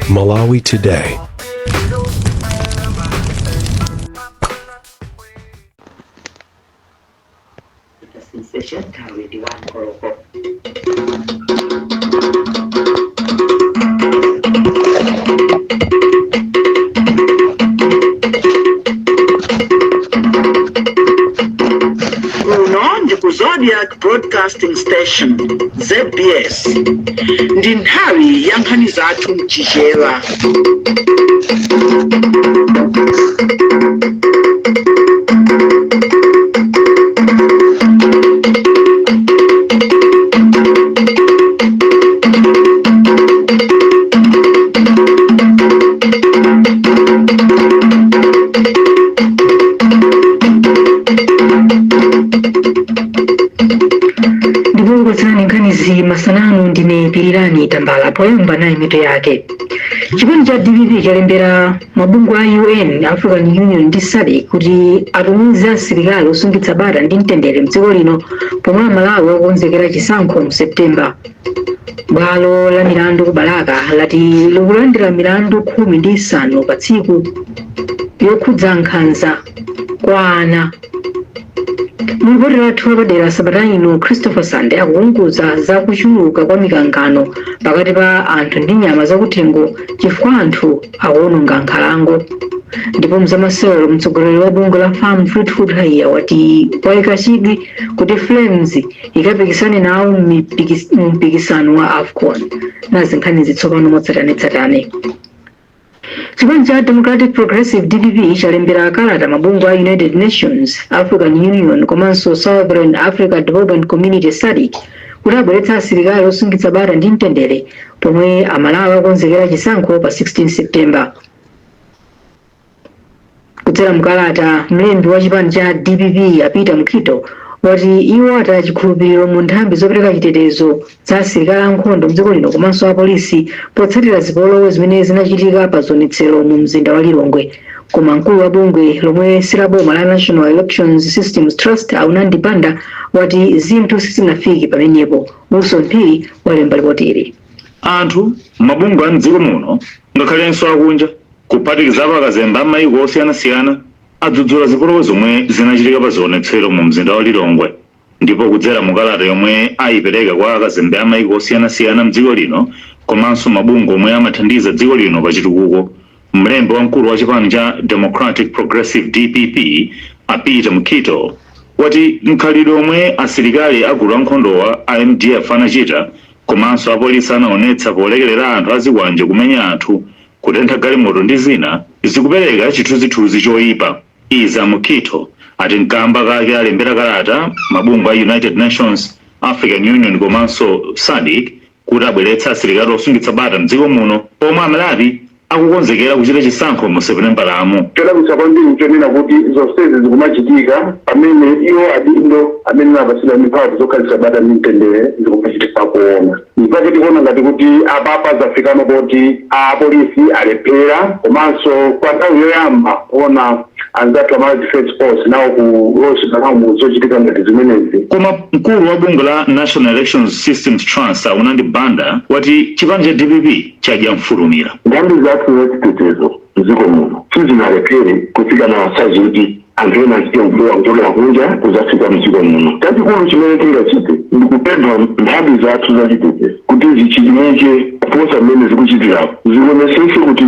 Malawi Today. Zodiac Broadcasting Station, ZBS. Ndi nthawi ya nkhani zathu mchichewa. Masanano ndine Pirirani Tambala poyamba naye mito yake. Chipani cha DPP chalembera mabungwe a UN, African Union ndi SADC kuti atumize asilikali osungitsa bata ndi mtendere mdziko lino pomwe Malawi akukonzekera chisankho mu Septemba. Bwalo la milandu ku Balaka lati likulandira milandu 15 pa tsiku yokhudza nkhanza kwa ana. Muripoti lathu wapadera sabata ino Christopher Sande akuunguza za kuchuluka kwa mikangano pakati pa anthu ndi nyama zakuthengo chifukwa anthu akuwononga nkhalango. Ndipo mzamasewero mtsogoleri wa bungwe la Farm Fruit Food Hire wati wayika chidwi kuti Flames ikapikisane nawo mpikisano wa AFCON. Nazi nkhani zitsopano motsatane-tsatane. Chipani cha Democratic Progressive DPP chalembera kalata mabungwe a United Nations, African Union komanso Southern Africa Development Community SADC kuti abweretsa asilikali osungitsa bata ndi mtendere pomwe Amalawi akonzekera chisankho pa 16 September. Kudzera mkalata mlembi wa chipani cha DPP apita mkhito wati iwo ata chikhulupiriro mu nthambi zopereka chitetezo za asilikali ankhondo mdziko lino komanso apolisi potsatira zipolowe zimene zinachitika pa zonetsero mu mzinda wa Lilongwe. Koma mkulu wa bungwe lomwe silaboma la National Elections Systems Trust Aunandi Banda wati zinthu sizinafike pamenepo. Wilson Phiri walemba ripoti. Anthu mabungwe a mdziko muno ngakhalenso akunja kuphatikiza akazemba m'mayiko osiyanasiyana adzudzula zipolowe zomwe zinachitika pa zionetsero mu mzinda wa Lilongwe, ndipo kudzera mukalata yomwe ayipereka kwa akazembe a mayiko osiyanasiyana mdziko lino komanso mabungwe omwe amathandiza dziko lino pa chitukuko, mlembi wamkulu wa chipani cha Democratic Progressive DPP apita mkhito wati mkhalidwe omwe asilikali agulu ankhondowa a MDF anachita komanso apolisi anaonetsa polekelera anthu azikwanje kumenya anthu, kutentha galimoto ndi zina zikupereka chithunzithunzi choyipa. Iza mkhito ati mkamba kake alembera kalata mabungwe a United Nations, African Union komanso SADC kuti abweretsa asilikali osungitsa bata mdziko muno pomwe Amalawi akukonzekera kuchita chisankho mu September lamu. Telakusa kwambiri nchonena kuti zonsezi zikumachitika pamene iwo adindo amene napatsidwa mphamvu zokhazikitsa bata ndi mtendere zikumachitika kuona. Mpaka tikuona ngati kuti apapa zafikano kuti apolisi alephera komanso kwa nthawi yoyamba kuona anzathu ama defense force nawo kulosi nawo zochitika ngati zimenezi. Koma mkulu wa bungwe la National Elections Systems Trust Aunandi Banda wati chipani cha DPP chadya mfulumira. Nthambi zathu zachitetezo mdziko muno sizinalephera kufika na sazi kuti anthu ena achite mvula kuchokera kunja kuzafika mdziko muno. Chachikulu chimene tingachite ndi kupempha nthambi zathu zachitetezo kuti zichimike kuposa mmene zikuchitirapo, zionesese kuti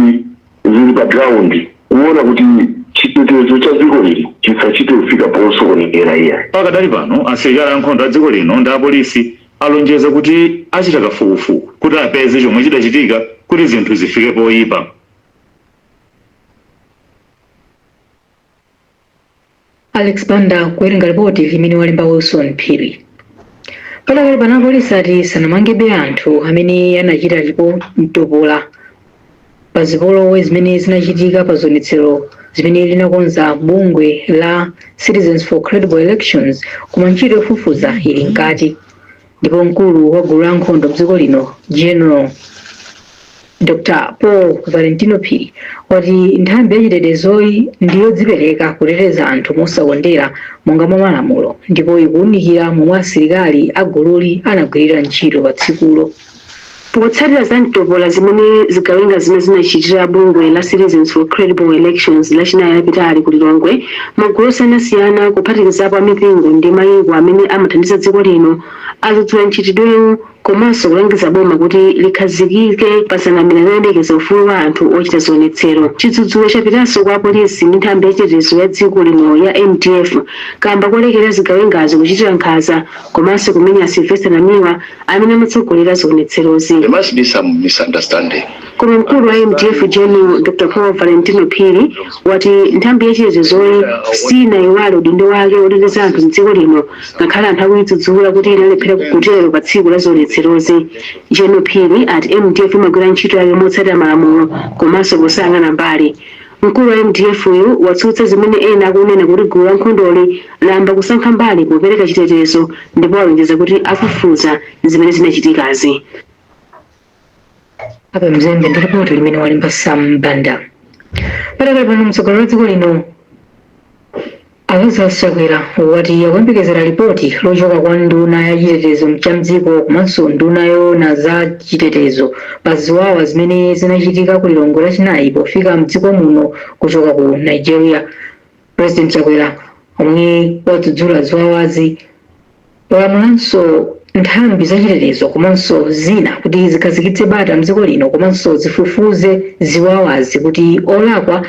zili pa ground kuona kuti chitetezo cha dziko lili chisachite kufika posokonekera iya. Pakadali pano asilikali ankhondo a dziko lino ndi apolisi alonjeza kuti achita kafukufuku kuti apeze chomwe chidachitika kuti zinthu zifike poyipa. Alex Banda kuwerenga ripoti limene walemba Wilson Phiri. Padakali pano apolisi ati sanamangebe anthu amene anachita ndipo mtopola pa zipolowe zimene zinachitika pa zonetsero zimene linakonza bungwe la Citizens for Credible Elections, koma ntchito yofufuza ili mkati. Ndipo mkulu wa gulu la nkhondo mdziko lino General Dr. Paul Valentino Phiri wati nthambi yachitetezoyi ndiyodzipereka kuteteza anthu mosakondera monga mwa malamulo, ndipo ikuwunikira momwe asilikali agululi anagwirira ntchito pa tsikulo. potsatira za mtopola zimene zigawenga zimene zinachitira bungwe la Citizens for Credible Elections lachinayi lapitali ku Lilongwe, magulu osiyanasiyana kuphatikizapo amipingo ndi mayiko amene amathandiza dziko lino adzudzula ntchitidwewu komanso kulangiza boma kuti likhazikike pasanamira loyendekeza ufulu wa anthu ochita zionetsero. Chidzudzulo chapitanso kwa polisi ndi nthambi yachitetezo ya dziko lino ya MDF kamba kolekera zigawengazo kuchitira nkhanza komanso kumenya Sylvester Namiwa amene amatsogolera zionetserozi. There must be some misunderstanding. Koma mkulu wa MDF General Dr. Paul Valentino Phiri wati nthambi yachitetezoyi sinayiwale udindo wake oteteza anthu mdziko lino ngakhale anthu akuyidzudzula kuti inalephera kutero pa tsiku la zionetserozi. General Phiri ati MDF imagwira ntchito yake motsatira malamulo komanso posayang'ana mbali. Mkulu wa MDF uyu watsutsa zimene ena akunena kuti gulu la nkhondoli lamba kusankha mbali popereka chitetezo ndipo alonjeza kuti akufufuza zimene zinachitikazi. Apa mzembe ndi ripoti limene walemba Sam Banda. Patakali pano mtsogoleri wa dziko lino Lazarus Chakwera wati akuyembekezera ripoti lochoka kwa nduna ya chitetezo mdziko komanso nduna yoona za chitetezo pa ziwawa zimene zinachitika ku Lilongwe lachinayi pofika mdziko muno kuchoka ku Nigeria. President Chakwera omwe wadzudzula ziwawazi walamulanso nthambi za chitetezo komanso zina kuti zikhazikitse bata mdziko lino komanso zifufuze ziwawazi kuti olakwa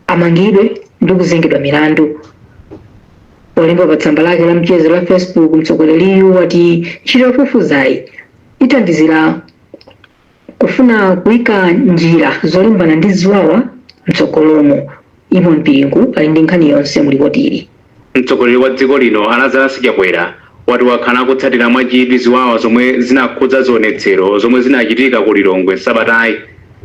amangidwe ndi kuzengedwa milandu. Walemba pa tsamba lake la mchezo la Facebook, mtsogoleriyu wati ntchito yofufuzayi ithandizira kufuna kuyika njira zolimbana ndi ziwawa mtsogolomo. Imon Piringu ali ndi nkhani yonse mu ripoti ili. Mtsogoleri wa dziko lino Lazarus Chakwera wati wakhala kutsatira mwachidwi ziwawa zomwe zinakhudza zionetsero zomwe zinachitika ku Lilongwe sabatayi.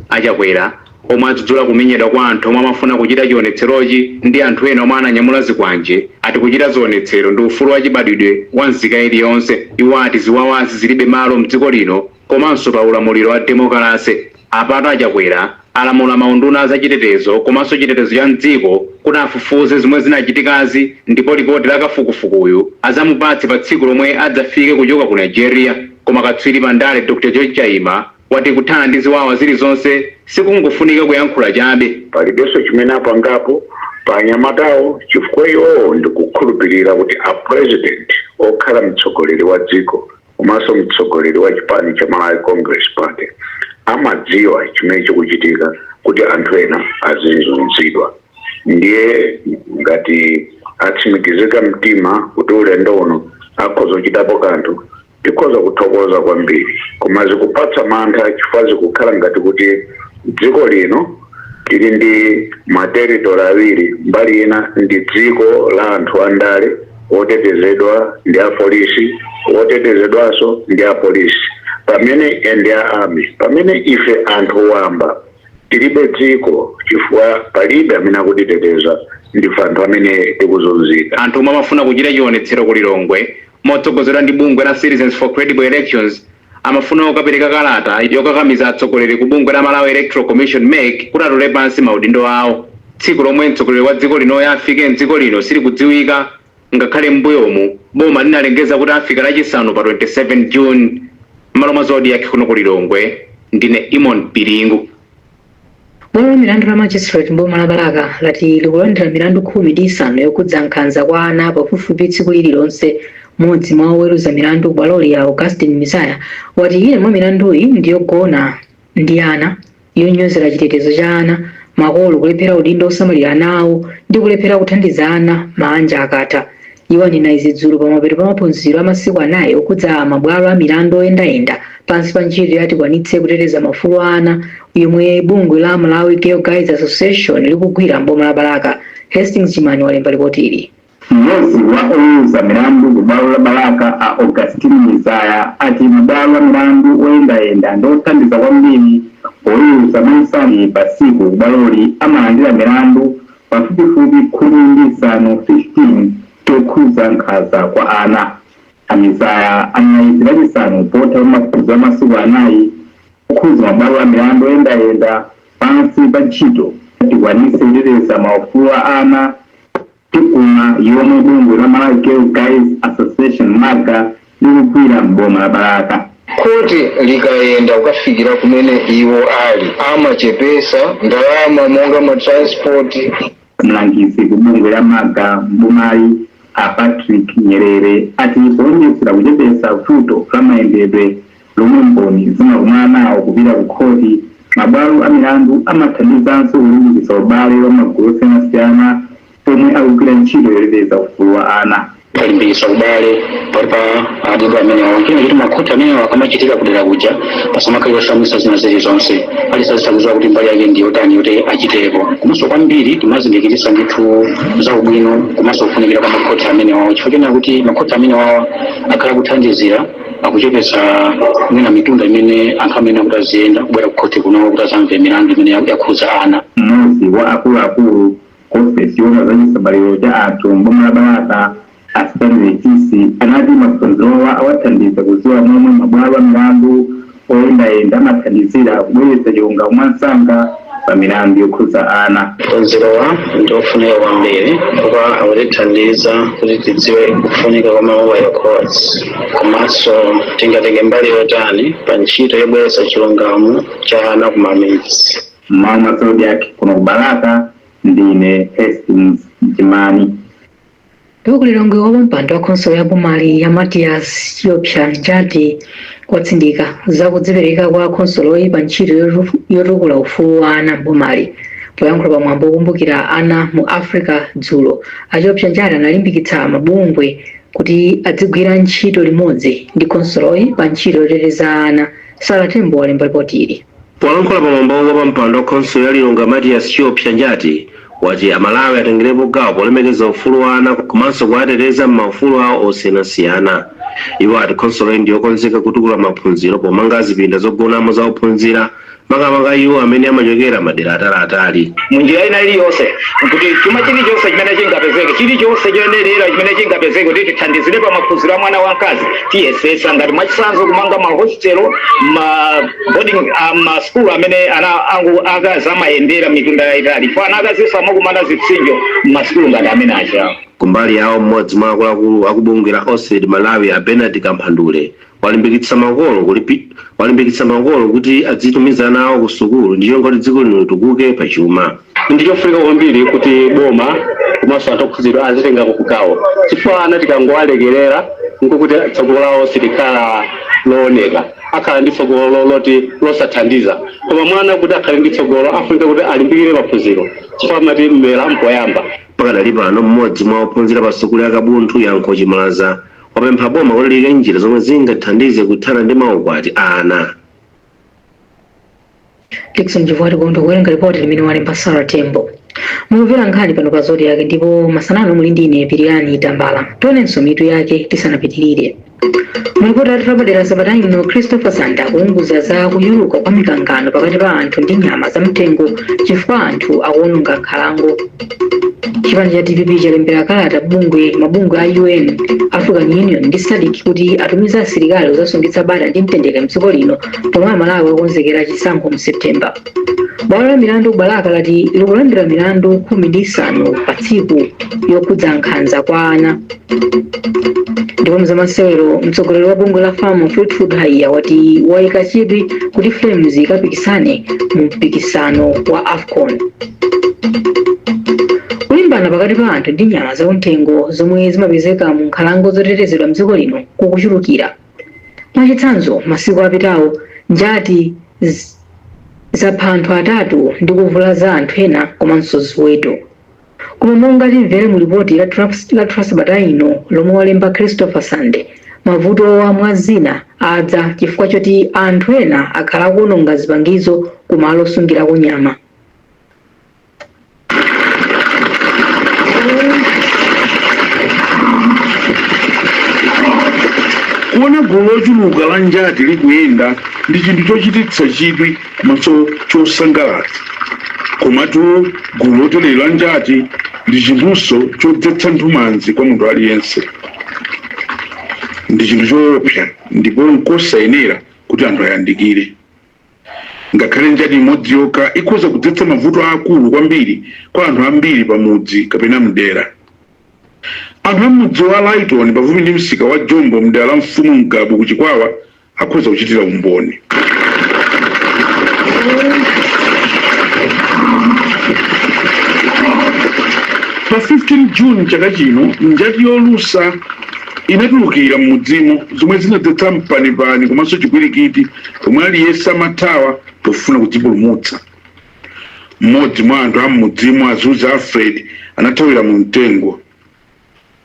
Achakwera omwe adzudzula kumenyedwa kwa anthu omwe amafuna kuchita chionetserochi ndi anthu ena omwe ananyamula zikwanje ati kuchita zionetsero ndi ufulu wachibadwidwe wa nzika iliyonse. Iwo ati ziwawazi zilibe malo mdziko lino komanso pa ulamuliro wa demokrasi. Apatu Achakwera alamula maunduna za chitetezo komanso chitetezo cha mdziko kuti afufuze zomwe zinachitikazi ndipo ripoti la kafukufukuyu azamupatse pa tsiku lomwe adzafike kuchoka ku Nigeria. Koma katswiri pandale Dr. George Chaima wati kuthana ndi ziwawa zilizonse sikungofunika kuyankhula chabe. Palibenso chimene apangapo pa anyamatawo chifukwa iwo ndikukhulupirira kuti a president okhala mtsogoleri wa dziko komanso mtsogoleri wa chipani cha Malawi Congress Party amadziwa chimene chikuchitika kuti anthu ena azunzidwa. Ndiye ngati atsimikizika mtima kuti ulendo uno akhoza kuchitapo kanthu tikhoza kuthokoza kwambiri, koma zikupatsa mantha chifukwa zikukhala ngati kuti dziko lino tili ndi materitori awiri. Mbali ina ndi dziko la anthu andale otetezedwa ndi apolisi, otetezedwanso ndi apolisi pamene ndi army. Pamene ife anthu wamba tilibe dziko chifukwa palibe amene akutiteteza, ndife anthu amene tikuzunzika. Anthu omwe amafuna kuchita chionetsero ku Lilongwe motsogozedwa ndi bungwe la Citizens for Credible Elections amafuna kukapereka kalata yokakamiza atsogoleri ku bungwe la Malawi Electoral Commission MEC kuti atole pansi maudindo awo. Tsiku lomwe mtsogoleri wa dziko lino afike mdziko lino sili kudziwika, ngakhale mbuyomu boma linalengeza kuti afika lachisanu pa 27 June. Malo mwa Zodiac kuno ku Lilongwe ndine Imon Piringu. Bwalo la milandu la Magistrate mboma la Balaka lati likulandira milandu 15 yokhudza nkhanza kwa ana pafupifupi tsiku lililonse. Mmodzi mwa oweruza milandu bwaloli ya Augustine Misaya wati ina mwa milanduyi ndiyogona ndi ana, yonyozera chitetezo cha ana, makolo kulephera udindo osamalira ana awo ndi kulephera kuthandiza ana mabanja akatha. Iwo anena izi dzulo pa mapeto pa maphunziro a masiku anayi okhudza mabwalo a milandu oyendayenda pansi pa ntchito yatikwanitse kuteteza maufulu a ana yomwe bungwe la Malawi Girl Guides Association likugwira mboma la Balaka. Hastings Chimani walemba ripoti ili. Mmodzi wa oweruza milandu ku bwalo la Balaka a Augustine Misaya ati mabwalo a milandu oyendayenda ndi othandiza kwambiri oweruza maisani pa tsiku bwaloli amalandira milandu pafupifupi 15 yokhudza nkhanza kwa ana. Misaya anayizira lachisanu pota maphunziro a masiku anayi okhudza mabwalo a milandu oyendayenda pansi pa ntchito yatikwanitse kuteteza maufulu a ana tikuna yomwe bungwe la Malawi Girl Guides Association MAGA likugwira mboma la Balaka. koti likayenda kukafikira kumene iwo ali amachepesa ndalama monga matransport. Mlangizi kubungwe la maga Mbumayi a Patrick Nyerere ati kuonjezera kuchepesa vuto la mayendedwe lomwe mboni zimakumana nawo kupita ku khoti. Mabwalo a milandu amathandizanso kulimbikitsa ubale wa magulu osiyanasiyana omwe akugwira ntchito yoteteza ufulu wa ana. Palimbikitsa ubale palipa adindo amenewo kino kuti makhoti amenewo akamachitika kudera kuja pasamakhalira oshamisa zina zilizonse alisazitakuziwa kuti mbali yake ndiyo tani kuti achitepo. Komanso kwambiri timazindikitsa ndithu za ubwino komanso kufunikira kwa makhoti amenewo chifukwa chena kuti makhoti amenewo akhala kuthandizira akuchepesa mwina mitunda imene anthu amene akuti aziyenda kubwera kukhoti kuno kuti azamve milandu imene yakhudza ana. Mmodzi wa akuluakulu ofesi yona za chisamaliro cha anthu mboma la Balaka asitanetisi anati maphunzirowa awathandiza kudziwa momwe mabwalo a milandu oyendayenda amathandizira kubweretsa chilungamo mwansanga pa milandu yokhudza ana. Maphunzirowa ndiofunika kwambiri kuba akutithandiza kuti tidziwe kufunika kwa mobile courts komanso tingatenge mbali yotani pa ntchito yobweretsa chilungamo cha ana kumamidzi. Mmawa mwa Zodiac kuno ku Balaka ndine Hastings Mchimani. Kulilongwe wa mpando wa khonsolo ya Bumali ya Matias Chiopsa Njati kwatsindika za kudzipereka kwa khonsolo pa ntchito yotukula ufulu wa ana Bumali. Poyankhula pa mwambo wokumbukira ana mu Africa dzulo, Chiopsa Njati analimbikitsa mabungwe kuti adzigwira ntchito limodzi ndi khonsolo pa ntchito yoteteza ana. Sara Tembo walemba ripoti ili. Poyankhula pa mwambo wa mpando wa khonsolo ya Lilongwe Matias Chiopsa Njati wati amalawi atengerepo gawo polemekeza ufulu wa ana komanso kuwateteza m'maufulu awo osiyanasiyana. Iwo ati khonsolo ndiyo yokonzeka kutukula maphunziro pomanga zipinda zogonamo za ophunzira makamaka iwo amene amachokera madera ataliatali. Munjira ina iliyonse kuti chuma chilichonse chimene chingapezeke chilichonse choyenera chimene chingapezeke kuti tithandizire pa maphunziro a mwana wamkazi tiyesesa ngati mwachitsanzo kumanga mahostelo boarding school amene ana angu akazi amayendera mitunda yayitali fo ana akazi amakumana zipsinjo m'masukulu ngati amene achawo. Kumbali yawo mmodzi mwa akuluakulu akubungwira Osed Malawi a Bernard Kamphandule walimbikitsa makolo kuti adzitumiza ana awo ku sukulu ndiyo ngoti dziko lino litukuke pachuma. Ndichofunika kwambiri kuti boma komanso anthu okhuzidwa azitenga kugawo chifukwa ana tikangowalekerera nkukuti tsogolo lawo silikhala looneka akhala ndi tsogolo loti losathandiza koma mwana kuti akhale ndi tsogolo afunika kuti alimbikire maphunziro chifukwa amati mmera mpoyamba. Pakadali pano mmodzi mwa ophunzira pa sukulu ya Kabunthu Yankho Chimalaza wapempha boma kuti liyike njira zomwe zingathandize kuthana ndi maukwati a ana. Dickson Jivwati kuonda kuwerenga ripoti limene walemba Sara Tembo. Mumvera nkhani pano pa Zodiac ndipo masanano muli ndine Pirilani Tambala. Tionenso mitu yake tisanapitirire. Mulipoti atulapadera Sabata ino Christopher Sanda kuunguza za kuyuluka kwa mikangano pakati pa anthu ndi nyama za mtengo chifukwa anthu akuwononga nkhalango. Chipani cha TPP chalembera kalata mabungwe a UN, African Union ndi SADC kuti atumiza asilikali ozasungitsa bata ndi mtendere mdziko lino pomwe amalawi akonzekera chisankho mu Septemba. Bwalo la milandu Balaka lati likulandira milandu 15 pa tsiku yokhudza nkhanza kwa ana. Ndipo mzamasewero mtsogoleri wa bungwe la Farm Food Haiya wati wayika chidwi kuti Flames ikapikisane mu mpikisano wa AFCON. Kulimbana pakati pa anthu ndi nyama za mtengo zomwe zimapezeka mu nkhalango zotetezedwa mdziko lino kukuchulukira. Mwachitsanzo masiku apitawo Njati zapha anthu atatu ndi kuvula za anthu ena komanso ziweto. Koma monga timvere mu ripoti la Sabata ino lomwe walemba Christopher Sande, mavuto a mwazina adza chifukwa choti anthu ena akhala kuwononga zipangizo kumalo osungirako nyama. Kuona gulu lochuluka la Njati likuyenda ndi chinthu chochititsa chidwi komanso chosangalatsa. Komatu gulu lotere la Njati ndi chinthuso chodzetsa nthumanzi kwa munthu aliyense. Ndi chinthu choopsa ndipo nkosayenera kuti anthu ayandikire. Ngakhale Njati imodzi yokha ikhoza kudzetsa mavuto akulu kwambiri kwa anthu ambiri pamudzi kapena mdera. Anthu amudzi wa Laiton pafupi ndi msika wa Jombo mdera la Mfumu Mgabu ku Chikwawa akhoza kuchitira umboni. Pa 15 June chaka chino njati yolusa inatulukira mmudzimu zomwe zinadzetsa mpanipani komanso chipwirikiti pomwe aliyense amathawa pofuna kudzipulumutsa. Mmodzi mwa anthu a mmudzimu Azuze Alfred anathawira mu mtengo.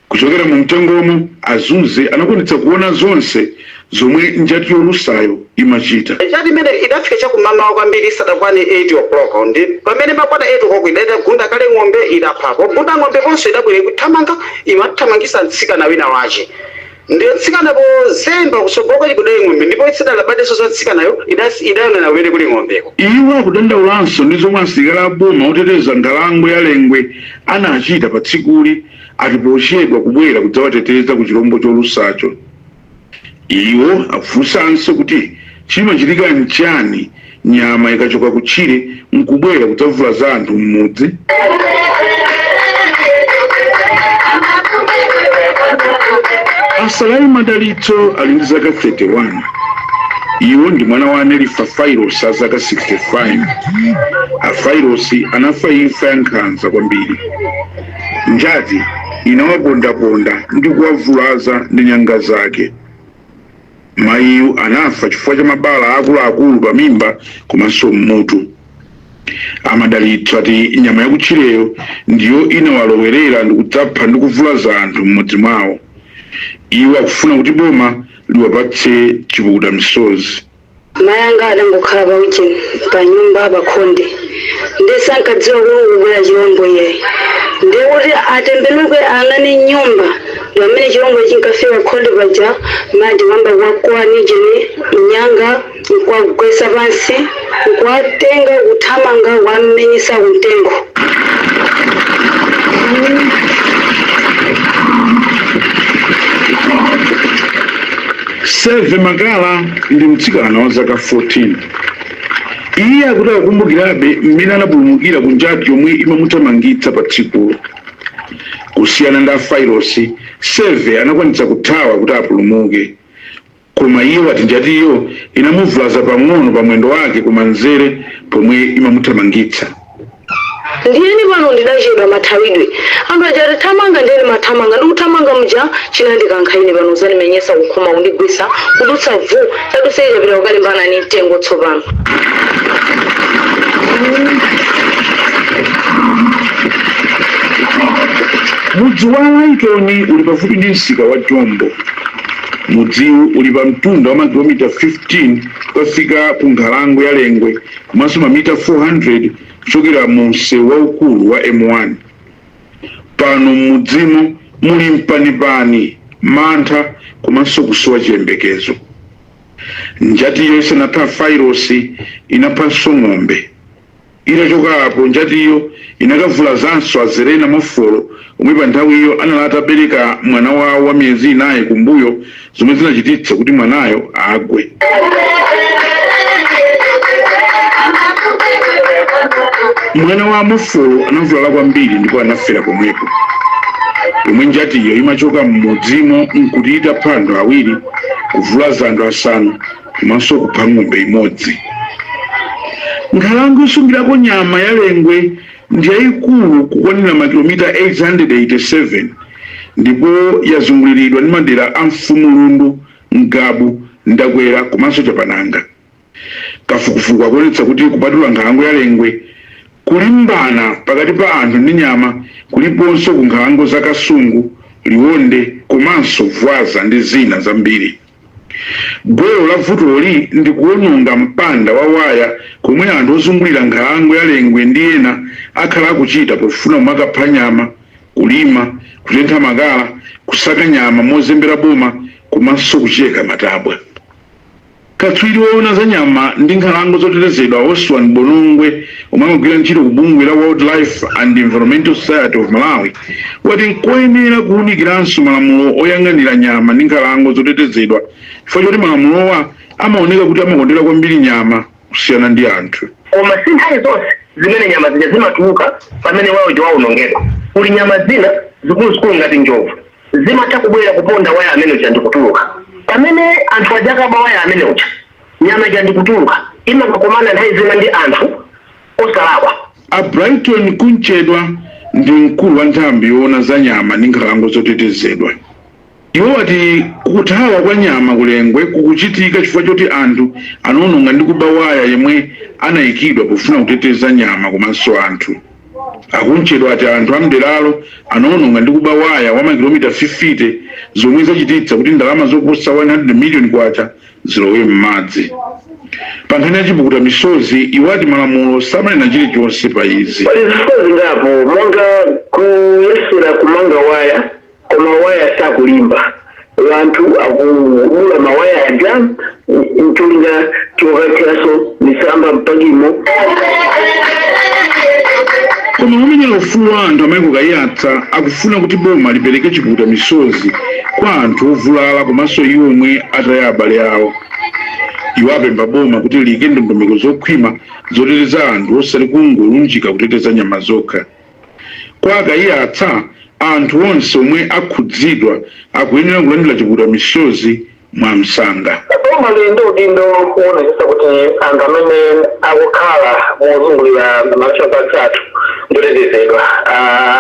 Kuchokera mu mtengomo Azuze anakwanitsa kuona zonse zomwe njati yolusayo imachita. Njati imene idafika chakumamawa kwambiri isadakwane 8 o'clock ndi pamene makwana 8 o'clock idagunda kale ng'ombe idaphapo. Gunda ng'ombe ponso idabwera kuthamanga imathamangisa mtsikana wina wace. Ndiyo mtsikana pozemba kusogoka ikudai ng'ombe ndipo itsidalabadeso za mtsikanayo idayang'ana wene kuli ng'ombeko. Iwo akudandaulanso ndi zomwe asilikali aboma oteteza nkhalango ya Lengwe anachita pa tsikuli atipochedwa kubwera kudzawateteza ku chirombo cholusacho. Iwo akufunsanso kuti chimachitika nchani nyama ikachoka kutchire nkubwera kudzavula za anthu mmudzi. Asalai Madalitso ali ndi zaka 31. Iwo ndi mwana wa Nelifa Fairos a zaka 65. Fairos anafa imfa ya nkhanza kwambiri. Njati inawapondaponda ndi kuwavulaza ndi nyanga zake. Mayiyu anafa chifukwa cha mabala akuluakulu pa mimba komanso mmutu. Amadalitso ati nyama yakutchireyo ndiyo inawalowerera ndi kudzapha ndi kuvulaza anthu mmodzi mwawo. Iwo akufuna kuti boma liwapatse chipukuta misozi. Mayanga adangokhala pauchini pa nyumba pakhonde ndesankadziwa kubwera chirombo iye ndekuti atembenuke ang'ane nyumba pamene chirombo chinkafika khonde paja madi wamba kwakowa nijeni nyanga nkwagwesa pansi nkwatenga kuthamanga wammenyesa kumtengo. Seve Magala ndi mtsikana wa zaka 14. Iye akuti akumbukirabe mmene anapulumukira ku njati yomwe imamuthamangitsa pa tsikulo. Kusiyana ndi Fairos, Seve anakwanitsa kuthawa kuti apulumuke. Koma iye ati njatiyo inamuvulaza pang'ono pa mwendo wake kumanzere pomwe imamuthamangitsa. Ndiyeni pano ndidachedwa mathawidwe anthu achati thamanga ndiyeni mathamanga ndikuthamanga mja chinandika nkhaini pano zanimenyesa kukhoma kundigwisa kudutsa vu chaduseijapita kukalimbana ni mtengo tsopano. Mudzi wa Laitoni uli pafupi ndi msika wa Jombo. Mudziwu uli pa mtunda wa makilomita 15 kufika ku nkhalango ya Lengwe komanso mamita 400 kuchokera mu msewu waukulu wa M1. Pano mudzimu muli mpanipani, mantha komanso kusowa chiyembekezo. Njatiyo isanapha Fairos inaphanso ng'ombe. Itachoka apo njatiyo inakavulazanso Azerena Mofolo omwe pa nthawiyo anali atabereka mwana wawo wa miyezi 4 kumbuyo zomwe zinachititsa kuti mwanayo agwe. Mwana wa Mofolo anavulala kwambiri ndipo anafera pomwepo. Yomwe njatiyo imachoka mmudzimu nkuti itapha anthu awiri kuvulaza anthu asanu komanso kupha ng'ombe imodzi. Nkhalango isungirako nyama ya Lengwe ndi yayikulu kukwanira makilomita 887 ndipo yazunguliridwa ndi madera a Mfumulundu, Ngabu, Ndakwera komanso Chapananga. Kafukufuku akuonetsa kuti kupatula nkhalango ya Lengwe kulimbana pakati pa anthu ndi nyama kuliponso ku nkhalango za Kasungu, Liwonde komanso Vwaza ndi zina zambiri. Gwero la vutoli ndi kuwononga mpanda wa waya komwe anthu ozungulira nkhalango ya Lengwe ndi ena akhala akuchita pofuna kumakapha nyama, kulima, kutentha makala, kusaka nyama mozembera boma komanso kucheka matabwa. Katswiri woona za nyama ndi nkhalango zotetezedwa Oswan Bonongwe omwe amagwira ntchito ku bungwe la Wildlife and Environmental Society of Malawi wati nkoyenera kuwunikiranso malamulo oyang'anira nyama ndi nkhalango zotetezedwa chifukwa choti malamulowa amaoneka kuti amakondera kwambiri nyama kusiyana ndi anthu. Koma si nthawi zonse zimene nyama zija zimatuluka pamene wawo wawonongeka. Kuli nyama zina zikuluzikulu ngati njovu zimatha kubwera kuponda waya amene uja ndikutuluka. pamene anthu ajaka bawaya amene ucha nyama jandikutuluka imakakomana nthawi zina ndi anthu osalakwa. A Brighton Kunchedwa ndi mkulu wa nthambi yoona za nyama ndi nkhalango zotetezedwa. Iwo ati kuthawa kwa nyama kulengwe kukuchitika chifukwa choti anthu anawononga ndi kuba waya yemwe anayikidwa pofuna kuteteza nyama komanso anthu. Akunchedwa ati anthu amderalo anawononga ndi kuba waya wa makilomita 50 zomwe zachititsa kuti ndalama zoposa 100 million kwacha zilowe m'madzi. Pa nkhani ya chipukuta misozi iwo ati malamulo samanena chilichonse pa izi. Pali zifukwa zingapo monga kuyesera kumanga waya koma waya sakulimba. Anthu akudula mawaya aja mcholinga chokatiraso misamba mpagimo. Koma wamenyera ufulu wa anthu amayiko kayatsa akufuna kuti boma lipereke chipukuta misozi kwa anthu ovulala komanso iwo omwe ataya abale awo. Iwo apempha boma kuti liyike ndondomeko zokhwima zoteteza anthu osati kungolunjika kuteteza nyama zokha. Kwa akayatsa anthu onse omwe akhudzidwa akuyenera kulandira chipukuta misozi mwa msanga. Boma liyende udindo kuonetsa kuti anthu amene akukhala mozungulira mashopa atatu ndotetezedwa.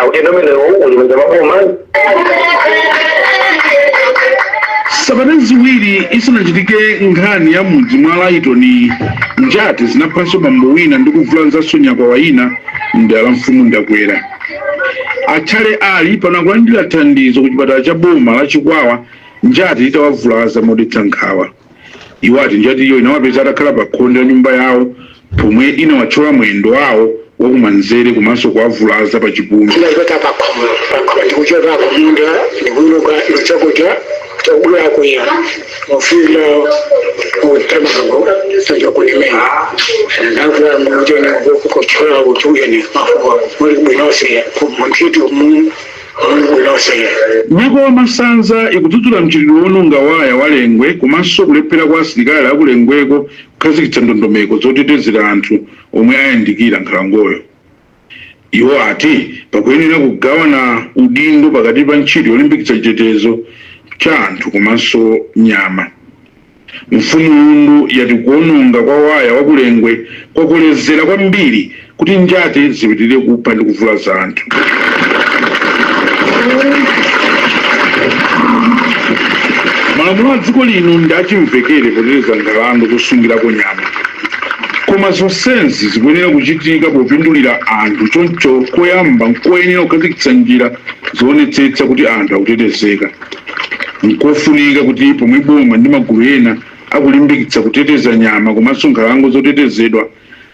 Udindo umenewu uli manja maboma. Sabata ziwiri isanachitike nkhani ya mudzi mwa Laiton, njati zinaphanso bambo wina ndi kuvulanzanso nyakwa wina mdala mfumu Ndakwera. Atchale ali pano akulandira thandizo ku chipatala cha boma la Chikwawa njati itawavulaza modetsa nkhawa. Iwo ati njati iyo inawapeza atakhala pa khonde la nyumba yawo pomwe inawathyola mwendo wawo wakumanzere komanso kuwavulaza pa chipumi. Ndikuchoka kumunda ndikuinuka chakudya chakula kuya mufila utamago sajokulimenya ndakula mujeni kukochola kutuyeni mafuwa muri bwinose kumutitu mu Nyako wa Masanza ikudzudzula mchitidwe wononga waya walengwe komanso kulephera kwa asilikali akulengweko kukhazikitsa ndondomeko zotetezera anthu omwe ayandikira nkhalangoyo. Iwo ati pakuyenera kugawana udindo pakati pa ntchito yolimbikitsa chitetezo cha anthu komanso nyama. Mfumu Lundu yati kuononga kwa waya wakulengwe kwakolezera kwambiri kuti njati zipitirire kupha ndi kuvulaza anthu. Malamulo a dziko lino ndi achimvekere poteteza nkhalango zosungirako nyama. Koma zonsezi zikuyenera kuchitika popindulira anthu choncho koyamba nkoyenera kukhazikitsa njira zoonetsetsa kuti anthu akutetezeka. Nkofunika kuti pomwe boma ndi magulu ena akulimbikitsa kuteteza nyama komanso nkhalango zotetezedwa,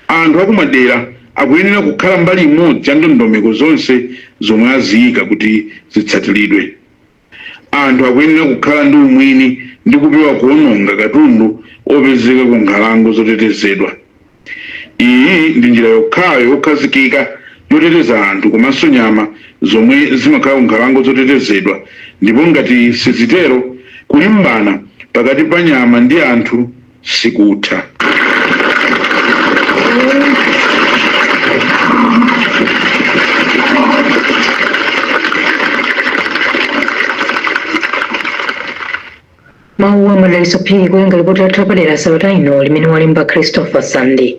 anthu akumadera akuyenera kukhala mbali imodzi ya ndondomeko zonse zomwe aziyika kuti zitsatiridwe. Anthu akuyenera kukhala ndi umwini ndi kupewa kuononga katundu opezeka ku nkhalango zotetezedwa. Iyi ndi njira yokhayo yokhazikika yoteteza anthu komanso nyama zomwe zimakhala ku nkhalango zotetezedwa, ndipo ngati sizitero kulimbana pakati pa nyama ndi anthu sikutha. Mawu amadalitso phiri kuyenga lipoti lathu padera sabata ino limene walemba Christopher Sunday.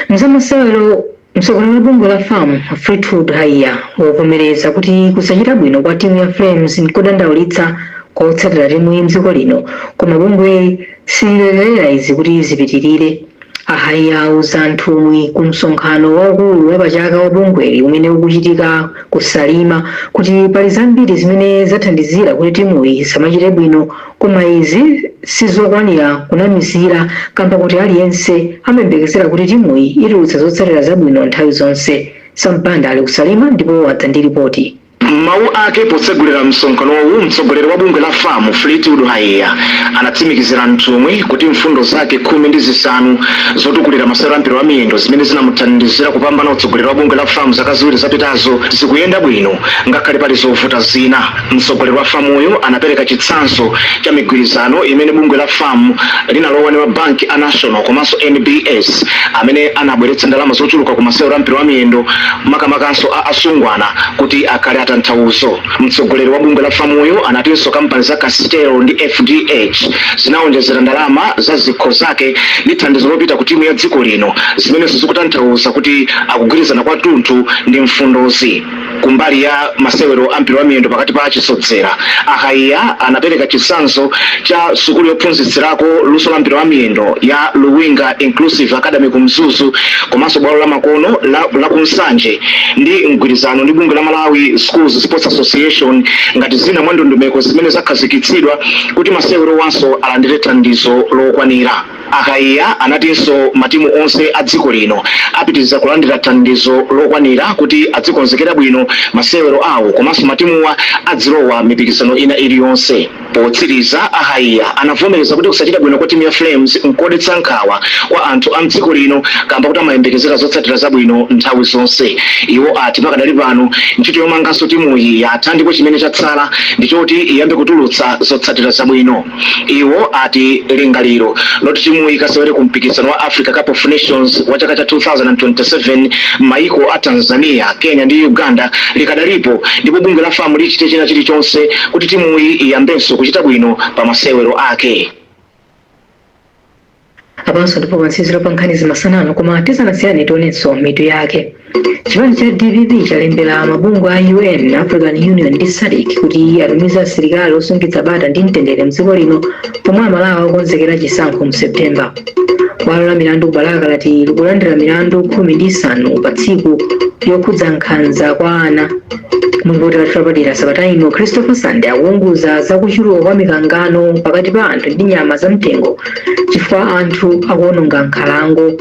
Mzamasewero mtsogoleri wa bungwe la FAM Fleetwood Haiya wavomereza kuti kusachita bwino kwa timu ya Flames nkodandaulitsa kwa otsatira timu ya mdziko lino, koma bungwe sililekerera izi kuti zipitirire. Ahaiya auza anthu ku msonkhano waukulu wapachaka wa bungweli umene ukuchitika ku Salima kuti pali zambiri zimene zathandizira kuti timuyi isamachite bwino, koma izi sizokwanira kunamizira kamba kuti aliyense amayembekezera kuti timuyi itulutsa zotsatira zabwino nthawi zonse. Sampanda ali ku Salima ndipo adza ndi ripoti. Mawu ake potsegulira msonkhano wawu mtsogoleri wa bungwe la FAM Fleetwood Haiya anatsimikizira mtumwi kuti mfundo zake 15 zotukulira masewero ampira amiyendo zimene zinamuthandizira kupambana utsogoleri wa bungwe la FAM zaka ziwiri zapitazo zikuyenda bwino ngakhale pali zovuta zina. Mtsogoleri wa FAM uyu anapereka chitsanzo cha migwirizano imene bungwe la FAM linalowa ndi mabanki a National komanso NBS amene anabweretsa ndalama zochuluka ku masewero ampira amiyendo makamakanso a asungwana kuti akhale tanthauzo. Mtsogoleri wa bungwe la famuyo anatinso kampani za Castelo ndi FDH zinaonjezera ndalama za zikho zake ndi thandizo lopita ku timu ya dziko lino zimenenso zikutanthauza kuti akugwirizana kwathunthu ndi mfundozi. Kumbali ya masewero a mpira wa miyendo pakati pa achisodzera, Ahaiya anapereka chitsanzo cha sukulu yophunzitsirako luso la mpira wa miyendo ya Luwinga Inclusive Academy ku Mzuzu komanso bwalo la makono la Kunsanje ndi mgwirizano ndi bungwe la Malawi Schools Sports Association ngati zina mwa ndondomeko zimene zakhazikitsidwa kuti masewero wanso alandire thandizo lokwanira. Ahaiya anatinso matimu onse a dziko lino apitiriza kulandira thandizo lokwanira kuti adzikonzekera bwino masewero awo komanso matimuwa adzilowa mipikisano ina iliyonse. Potsiriza, Ahaiya anavomereza kuti kusachita bwino kwa timu ya Flames nkodetsa nkhawa kwa anthu a mdziko lino kamba kuti amayembekezera zotsatira zabwino nthawi zonse. Iwo ati pakadali pano ntchito yomanganso timuyi yatha ndipo chimene chatsala ndichoti iyambe kutulutsa zotsatira zabwino. Iwo ati lingaliro loti timuyi ikasewere ku mpikisano wa Africa Cup of Nations wa chaka cha 2027 maiko a Tanzania, Kenya ndi Uganda likadalipo ndipo bungwe la famu lichite china chilichonse kuti timuyi iyambenso kuchita bwino pa masewero ake. Apanso ndipo pansiziro pa nkhani zimasanano koma tisanasiyane tionenso mitu yake. Chipani cha DPP chalembera mabungwe a UN, African Union ndi SADC kuti atumiza asilikali osungitsa bata ndi mtendere mdziko lino pomwe amalawa okonzekera chisankho mu Septemba. Bwalo la milandu kubalaka lati likulandira milandu 15 pa tsiku yokhudza nkhanza kwa ana. Mlongozi wa padera sabata ino Christopher Sande akuunguza zakuchuluka kwa mikangano pakati pa anthu ndi nyama za mtengo chifukwa anthu akuononga nkhalango.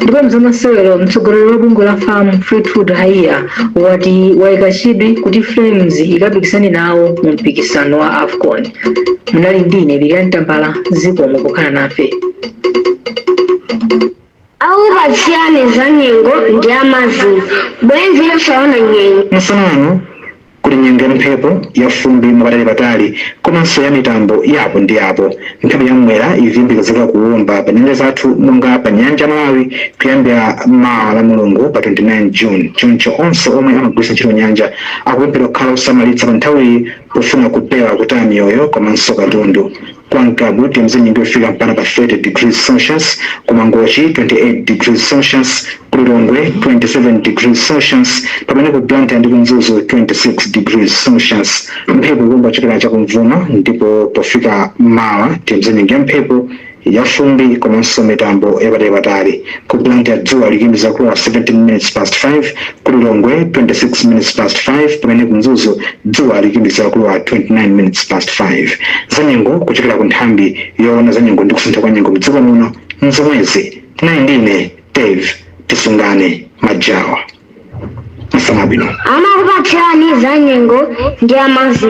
Ndipo mzamasewero mtsogoleri wa bungwe la famu Fleetwood Haiya wati wayika chidwi kuti Flames ikapikisane nawo mu mpikisano wa AFCON. Munali ndine Lilian Tambala, zikomo kukhala nafe. Au patsiyane za nyengo ndi amazi bwenzi yosaona nyengo masanano kuli nyengo ya mphepo ya fumbi mapatali patali komanso ya mitambo yapo ndi yapo. Mphepo yamwera ikuyembekezeka kuwomba pa nyanja zathu monga pa nyanja Malawi kuyambira mawa la Mulungu pa 29 June. Choncho onse omwe amagwiritsa ntchito nyanja akupemphedwa kukhala osamalitsa pa nthawiyi pofuna kupewa kutaya miyoyo komanso katundu. Kwa Nkabu timuze nyengo ifika mpana pa 30 degrees Celsius, kumangochi 28 degrees Celsius, kulilongwe 27 degrees Celsius, pamene ku Blantyre ndi Mzuzu 26 degrees Celsius. Mphepo ikumba chokera cha kumvuma ndipo pofika mawa timuze nyengo ya mphepo ya fumbi komanso mitambo yapatali patali. Ku Blantyre dzuwa likuyimbiza kulowa 17 minutes past 5, kulilongwe 26 minutes past 5, pamene ku Mzuzu dzuwa likuyimbiza kulowa 29 minutes past 5. Zanyengo kuchokera ku nthambi yoona zanyengo ndi kusintha kwa nyengo mdziko muno mzomwezi nayi ndine Dave Tisungane Majawa. Masana bwino. Amakupatsirani za nyengo ndi amazi